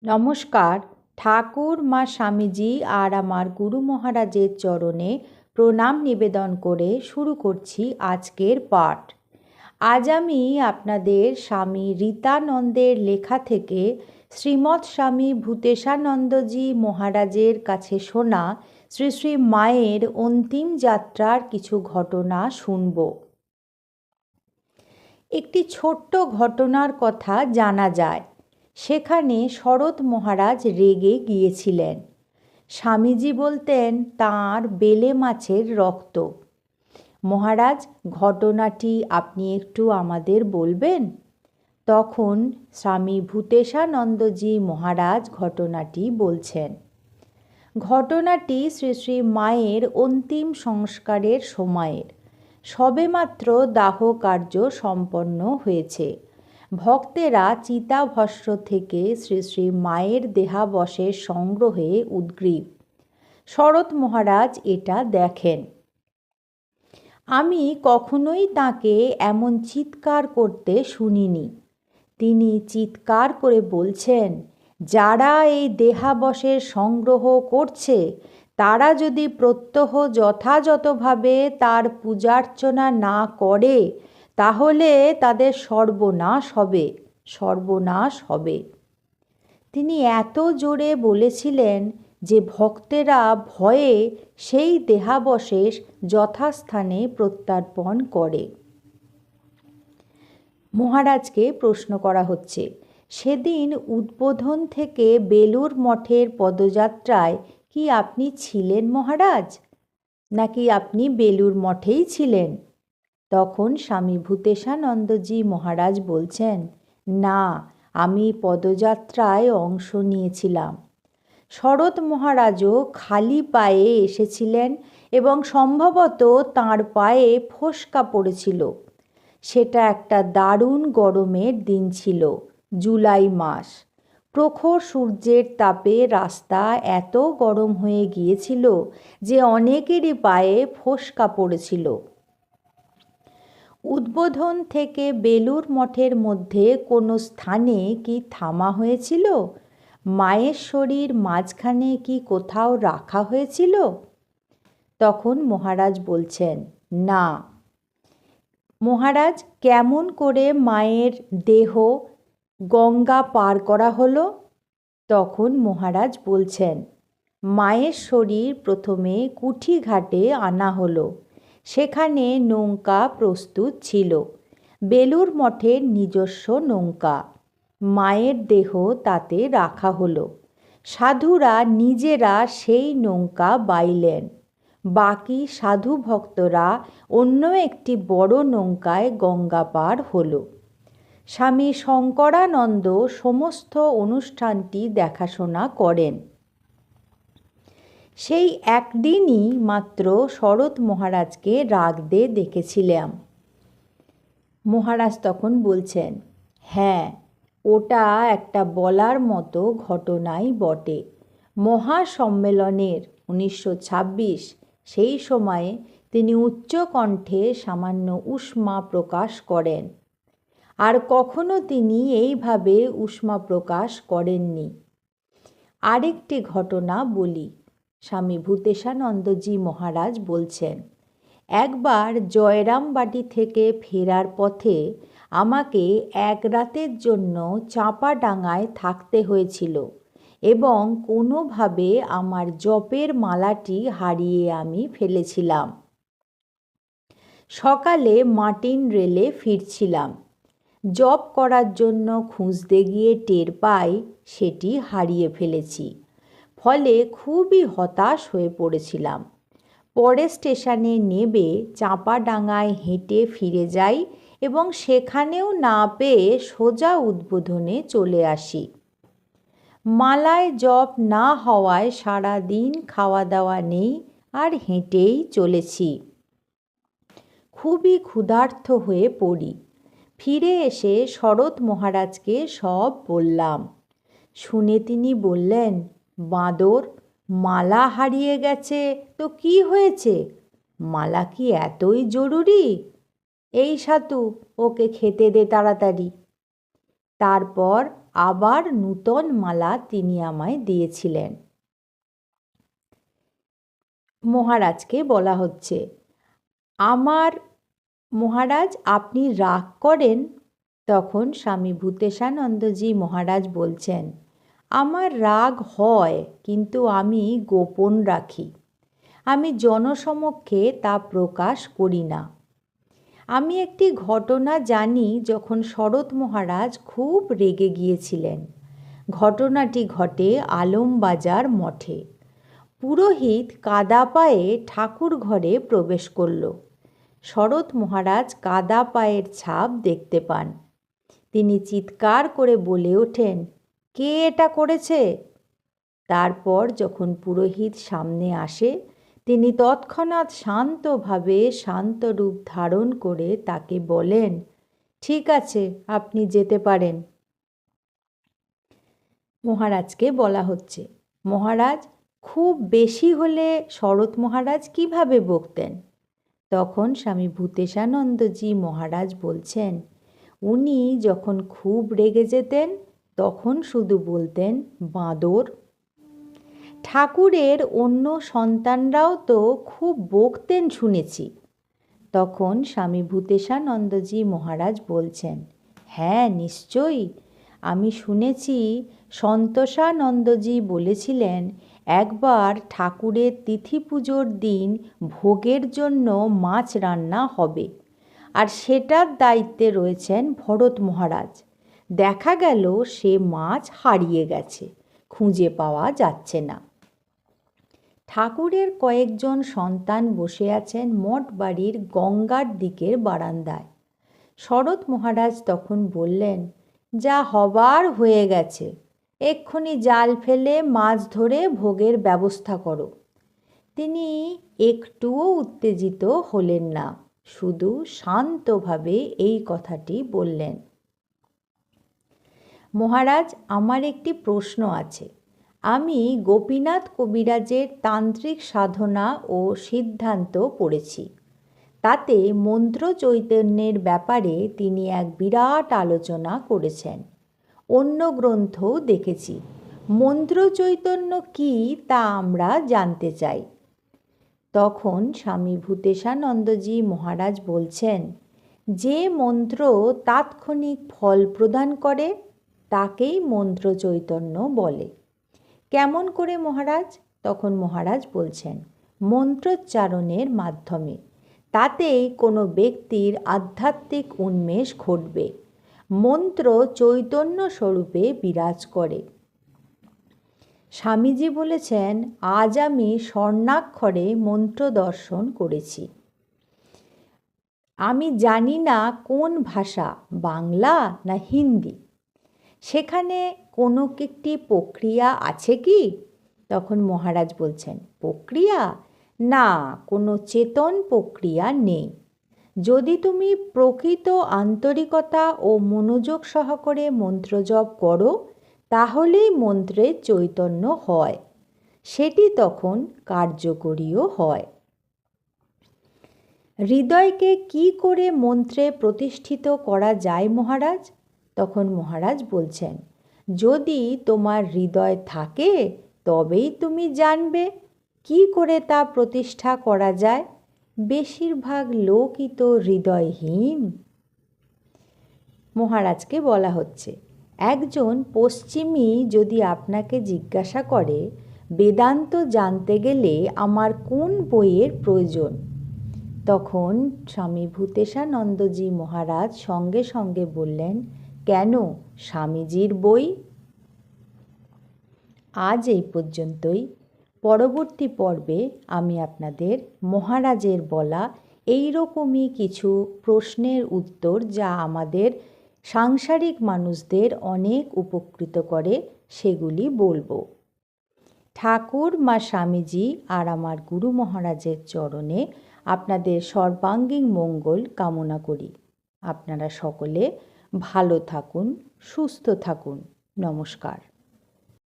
নমস্কার। ঠাকুর মা স্বামীজি আর আমার গুরু মহারাজের চরণে প্রণাম নিবেদন করে শুরু করছি আজকের পাঠ। আজ আমি আপনাদের স্বামী রীতানন্দের লেখা থেকে শ্রীমৎ স্বামী ভূতেশানন্দজি মহারাজের কাছে শোনা শ্রী শ্রী মায়ের অন্তিম যাত্রার কিছু ঘটনা শুনব। একটি ছোট্ট ঘটনার কথা জানা যায়। সেখানে শরৎ মহারাজ রেগে গিয়েছিলেন। স্বামীজি বলতেন তাঁর বেলে মাছের রক্ত। মহারাজ, ঘটনাটি আপনি একটু আমাদের বলবেন? তখন স্বামী ভূতেশানন্দজি মহারাজ ঘটনাটি বলছেন। ঘটনাটি শ্রী শ্রী মায়ের অন্তিম সংস্কারের সময়ের। সবেমাত্র দাহ কার্য সম্পন্ন হয়েছে। ভক্তেরা চিতাভস্ম থেকে শ্রী শ্রী মায়ের দেহাবশেষ সংগ্রহে উদগ্রীব। শরৎ মহারাজ এটা দেখেন। আমি কখনোই তাঁকে এমন চিৎকার করতে শুনিনি। তিনি চিৎকার করে বলছেন, যারা এই দেহাবশেষ সংগ্রহ করছে তারা যদি প্রত্যহ যথাযথভাবে তার পূজার্চনা না করে তাহলে তাদের সর্বনাশ হবে, সর্বনাশ হবে। তিনি এত জোরে বলেছিলেন যে ভক্তেরা ভয়ে সেই দেহাবশেষ যথাস্থানে প্রত্যর্পণ করে। মহারাজকে প্রশ্ন করা হচ্ছে, সেদিন উদ্বোধন থেকে বেলুর মঠের পদযাত্রায় কি আপনি ছিলেন মহারাজ? নাকি আপনি বেলুর মঠেই ছিলেন? তখন স্বামী ভূতেশানন্দজি মহারাজ বলছেন, না, আমি পদযাত্রায় অংশ নিয়েছিলাম। শরৎ মহারাজও খালি পায়ে এসেছিলেন এবং সম্ভবত তাঁর পায়ে ফোস্কা পড়েছিল। সেটা একটা দারুণ গরমের দিন ছিল, জুলাই মাস। প্রখর সূর্যের তাপে রাস্তা এত গরম হয়ে গিয়েছিল যে অনেকেরই পায়ে ফোস্কা পড়েছিল। উদ্বোধন থেকে বেলুর মঠের মধ্যে কোনো স্থানে কি থামা হয়েছিল? মায়ের শরীর মাঝখানে কি কোথাও রাখা হয়েছিল? তখন মহারাজ বলছেন, না। মহারাজ, কেমন করে মায়ের দেহ গঙ্গা পার করা হলো? তখন মহারাজ বলছেন, মায়ের শরীর প্রথমে কুঠিঘাটে আনা হলো। সেখানে নৌকা প্রস্তুত ছিল, বেলুর মঠের নিজস্ব নৌকা। মায়ের দেহ তাতে রাখা হলো। সাধুরা নিজেরা সেই নৌকা বাইলেন। বাকি সাধু ভক্তরা অন্য একটি বড় নৌকায় গঙ্গা পার হলো। স্বামী শঙ্করানন্দ সমস্ত অনুষ্ঠানটি দেখাশোনা করেন। সেই একদিনই মাত্র শরৎ মহারাজকে রাগতে দেখেছিলাম। মহারাজ তখন বলছেন, হ্যাঁ, ওটা একটা বলার মতো ঘটনাই বটে। মহাসম্মেলনের 1926 সেই সময়ে তিনি উচ্চকণ্ঠে সামান্য উষ্মা প্রকাশ করেন। আর কখনো তিনি এইভাবে উষ্মা প্রকাশ করেননি। আরেকটি ঘটনা বলি। স্বামী ভূতেশানন্দজি মহারাজ বলছেন, একবার জয়রামবাটি থেকে ফেরার পথে আমাকে এক রাতের জন্য চাঁপাডাঙ্গায় থাকতে হয়েছিল এবং কোনোভাবে আমার জপের মালাটি হারিয়ে আমি ফেলেছিলাম। সকালে মার্টিন রেলে ফিরছিলাম। জপ করার জন্য খুঁজতে গিয়ে টের পাই সেটি হারিয়ে ফেলেছি। ফলে খুবই হতাশ হয়ে পড়েছিলাম। পরে স্টেশনে নেমে চাঁপাডাঙ্গায় হেঁটে ফিরে যাই এবং সেখানেও না পেয়ে সোজা উদ্বোধনে চলে আসি। মালায় জপ না হওয়ায় সারা দিন খাওয়া দাওয়া নেই আর হেঁটেই চলেছি। খুবই ক্ষুধার্ত হয়ে পড়ি। ফিরে এসে শরৎ মহারাজকে সব বললাম। শুনে তিনি বললেন, বাঁদর, মালা হারিয়ে গেছে তো কি হয়েছে? মালা কি এতই জরুরি? এই সাতু, ওকে খেতে দে তাড়াতাড়ি। তারপর আবার নূতন মালা তিনি আমায় দিয়েছিলেন। মহারাজকে বলা হচ্ছে, আমার মহারাজ আপনি রাগ করেন? তখন স্বামী ভূতেশানন্দজি মহারাজ বলছেন, আমার রাগ হয়, কিন্তু আমি গোপন রাখি। আমি জনসমক্ষে তা প্রকাশ করি না। আমি একটি ঘটনা জানি যখন শরৎ মহারাজ খুব রেগে গিয়েছিলেন। ঘটনাটি ঘটে আলমবাজার মঠে। পুরোহিত কাদা পায়ে ঠাকুর ঘরে প্রবেশ করল। শরৎ মহারাজ কাদা পায়ের ছাপ দেখতে পান। তিনি চিৎকার করে বলে ওঠেন, কে এটা করেছে? তারপর যখন পুরোহিত সামনে আসে, তিনি তৎক্ষণাৎ শান্তভাবে শান্ত রূপ ধারণ করে তাকে বলেন, ঠিক আছে, আপনি যেতে পারেন। মহারাজকে বলা হচ্ছে, মহারাজ খুব বেশি হলে শরৎ মহারাজ কিভাবে বকতেন? তখন স্বামী ভূতেশানন্দজি মহারাজ বলছেন, উনি যখন খুব রেগে যেতেন তখন শুধু বলতেন, বাঁদর। ঠাকুরের অন্য সন্তানরাও তো খুব বকতেন শুনেছি। তখন স্বামী ভূতেশানন্দজি মহারাজ বলছেন, হ্যাঁ নিশ্চয়ই, আমি শুনেছি সন্তোষানন্দজি বলেছিলেন একবার ঠাকুরের তিথি পুজোর দিন ভোগের জন্য মাছ রান্না হবে, আর সেটার দায়িত্বে রয়েছেন ভরত মহারাজ। দেখা গেল সে মাছ হারিয়ে গেছে, খুঁজে পাওয়া যাচ্ছে না। ঠাকুরের কয়েকজন সন্তান বসে আছেন মঠ বাড়ির গঙ্গার দিকের বারান্দায়। শরৎ মহারাজ তখন বললেন, যা হবার হয়ে গেছে, এক্ষুনি জাল ফেলে মাছ ধরে ভোগের ব্যবস্থা করো। তিনি একটুও উত্তেজিত হলেন না, শুধু শান্তভাবে এই কথাটি বললেন, মহারাজ আমার একটি প্রশ্ন আছে। আমি গোপীনাথ কবিরাজের তান্ত্রিক সাধনা ও সিদ্ধান্ত পড়েছি। তাতে মন্ত্র চৈতন্যের ব্যাপারে তিনি এক বিরাট আলোচনা করেছেন। অন্য গ্রন্থও দেখেছি। মন্ত্র চৈতন্য কী তা আমরা জানতে চাই। তখন স্বামী ভূতেশানন্দজি মহারাজ বলছেন, যে মন্ত্র তাৎক্ষণিক ফল প্রদান করে তাকেই মন্ত্র চৈতন্য বলে। কেমন করে মহারাজ? তখন মহারাজ বলছেন, মন্ত্রোচ্চারণের মাধ্যমে। তাতেই কোনো ব্যক্তির আধ্যাত্মিক উন্মেষ ঘটবে। মন্ত্র চৈতন্য স্বরূপে বিরাজ করে। স্বামীজি বলেছেন, আজ আমি স্বর্ণাক্ষরে মন্ত্র দর্শন করেছি। আমি জানি না কোন ভাষা, বাংলা না হিন্দি। সেখানে কোনো একটি প্রক্রিয়া আছে কি? তখন মহারাজ বলছেন, প্রক্রিয়া? না, কোনো চেতন প্রক্রিয়া নেই। যদি তুমি প্রকৃত আন্তরিকতা ও মনোযোগ সহকারে মন্ত্র জপ করো, তাহলেই মন্ত্রের চৈতন্য হয়। সেটি তখন কার্যকরীও হয়। হৃদয়কে কি করে মন্ত্রে প্রতিষ্ঠিত করা যায় মহারাজ? তখন মহারাজ বলছেন, যদি তোমার হৃদয় থাকে তবেই তুমি জানবে কি করে তা প্রতিষ্ঠা করা যায়। বেশিরভাগ লোকই তো হৃদয়হীন। মহারাজকে বলা হচ্ছে, একজন পশ্চিমী যদি আপনাকে জিজ্ঞাসা করে, বেদান্ত জানতে গেলে আমার কোন বইয়ের প্রয়োজন? তখন স্বামী ভূতেশানন্দজি মহারাজ সঙ্গে সঙ্গে বললেন, কেন, স্বামীজির বই? আজ এই পর্যন্তই। পরবর্তী পর্বে আমি আপনাদের মহারাজের বলা এই রকমই কিছু প্রশ্নের উত্তর, যা আমাদের সাংসারিক মানুষদের অনেক উপকৃত করে, সেগুলি বলবো। ঠাকুর মা স্বামীজি আর আমার গুরু মহারাজের চরণে আপনাদের সর্বাঙ্গীন মঙ্গল কামনা করি। আপনারা সকলে ভালো থাকুন, সুস্থ থাকুন। নমস্কার।